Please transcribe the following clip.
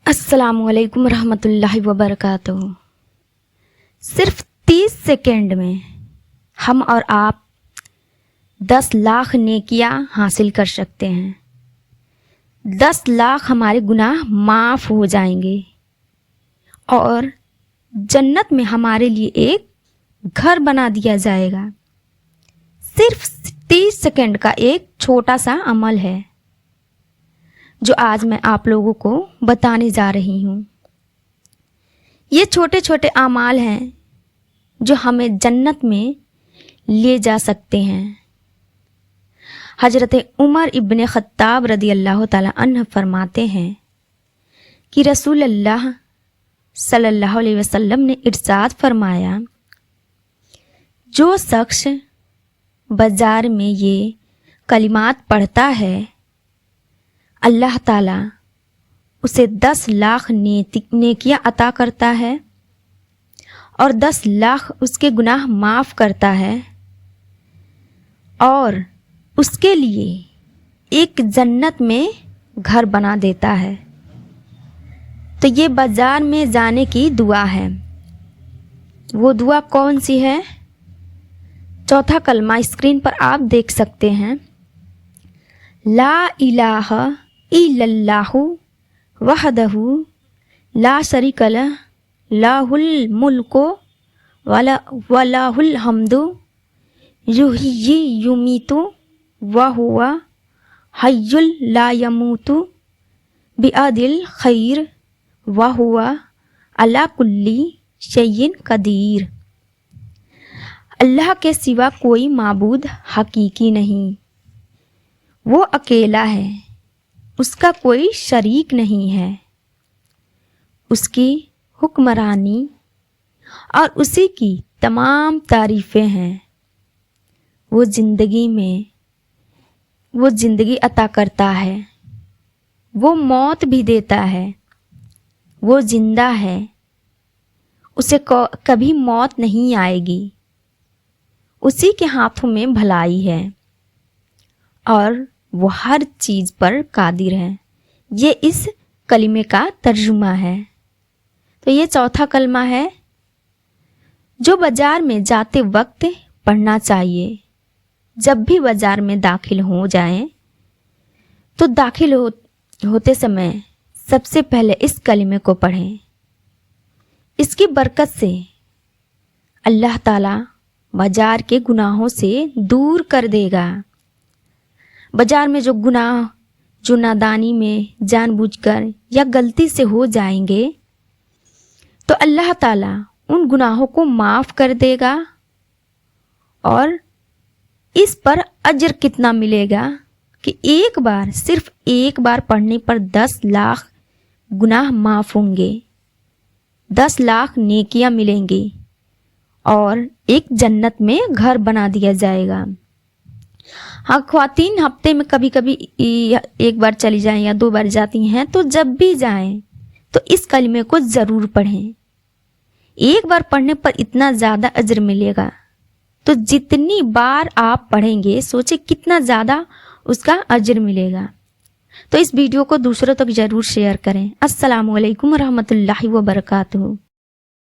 السلام علیکم ورحمۃ اللہ وبرکاتہ۔ صرف 30 سیکنڈ میں ہم اور آپ 10 لاکھ نیکیاں حاصل کر سکتے ہیں۔ 10 لاکھ ہمارے گناہ معاف ہو جائیں گے اور جنت میں ہمارے لیے ایک گھر بنا دیا جائے گا۔ صرف 30 سیکنڈ کا ایک چھوٹا سا عمل ہے جو آج میں آپ لوگوں کو بتانے جا رہی ہوں۔ یہ چھوٹے چھوٹے اعمال ہیں جو ہمیں جنت میں لے جا سکتے ہیں۔ حضرت عمر ابن خطاب رضی اللہ تعالی عنہ فرماتے ہیں کہ رسول اللہ صلی اللہ علیہ وسلم نے ارشاد فرمایا، جو شخص بازار میں یہ کلمات پڑھتا ہے اللہ تعالیٰ اسے 10 لاکھ نیکیاں عطا کرتا ہے اور 10 لاکھ اس کے گناہ معاف کرتا ہے اور اس کے لیے ایک جنت میں گھر بنا دیتا ہے۔ تو یہ بازار میں جانے کی دعا ہے۔ وہ دعا کون سی ہے؟ چوتھا کلمہ اسکرین پر آپ دیکھ سکتے ہیں، لا الہ الا اللہ وحدہ لا شریک لہ لہ الملک ولہ الحمد یحیی یمیت وہو حی لا یموت بیدہ الخیر وہو علی کل شیء قدیر۔ اللہ کے سوا کوئی معبود حقیقی نہیں، وہ اکیلا ہے، اس کا کوئی شریک نہیں ہے، اس کی حکمرانی اور اسی کی تمام تعریفیں ہیں۔ وہ زندگی عطا کرتا ہے، وہ موت بھی دیتا ہے، وہ زندہ ہے، اسے کبھی موت نہیں آئے گی، اسی کے ہاتھوں میں بھلائی ہے اور وہ ہر چیز پر قادر ہے۔ یہ اس کلمے کا ترجمہ ہے۔ تو یہ چوتھا کلمہ ہے جو بازار میں جاتے وقت پڑھنا چاہیے۔ جب بھی بازار میں داخل ہو جائیں تو داخل ہوتے سمے سب سے پہلے اس کلمے کو پڑھیں۔ اس کی برکت سے اللہ تعالیٰ بازار کے گناہوں سے دور کر دے گا۔ بازار میں جو گناہ جو نادانی میں جان بوجھ کر یا غلطی سے ہو جائیں گے تو اللہ تعالیٰ ان گناہوں کو معاف کر دے گا اور اس پر اجر کتنا ملے گا کہ صرف ایک بار پڑھنے پر 10 لاکھ گناہ معاف ہوں گے، 10 لاکھ نیکیاں ملیں گی اور ایک جنت میں گھر بنا دیا جائے گا۔ ہاں، خواتین ہفتے میں کبھی کبھی ایک بار چلی جائیں یا 2 بار جاتی ہیں، تو جب بھی جائیں تو اس کلمے کو ضرور پڑھیں۔ ایک بار پڑھنے پر اتنا زیادہ اجر ملے گا، تو جتنی بار آپ پڑھیں گے سوچیں کتنا زیادہ اس کا اجر ملے گا۔ تو اس ویڈیو کو دوسروں تک ضرور شیئر کریں۔ السلام علیکم ورحمۃ اللہ وبرکاتہ۔